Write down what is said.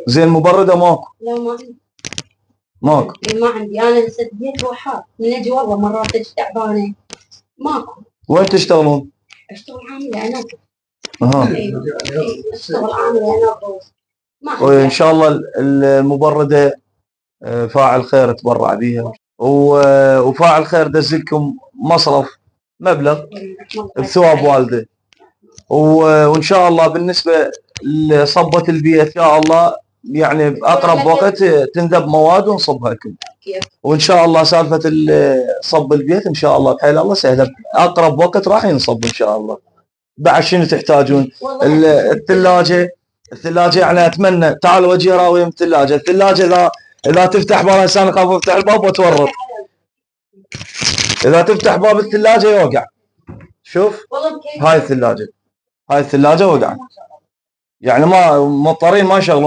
زين مبرده ماكو؟ لا ما عندي. ماكو؟ ما عندي، انا سديت وحار من اجي والله مرات اجي تعبانه ماكو. وين تشتغلون؟ اشتغل عامله انا. ايوه اشتغل عامله انا ما عندي. وان شاء الله المبرده فاعل خير تبرع بيها، وفاعل خير دزلكم مصرف مبلغ بثواب والده، وان شاء الله بالنسبه لصبه البيت ان شاء الله يعني باقرب وقت تنذب مواد ونصبها لكم. وان شاء الله سالفه صب البيت ان شاء الله بحيل الله سهله، باقرب وقت راح ينصب ان شاء الله. بعد شنو تحتاجون؟ الثلاجه يعني اتمنى تعالوا وجهي راوي من الثلاجه اذا تفتح باب انسان يخاف يفتح الباب وتورط، اذا تفتح باب الثلاجه يوقع. شوف هاي الثلاجه وقعت، يعني ما مضطرين ما يشغلون.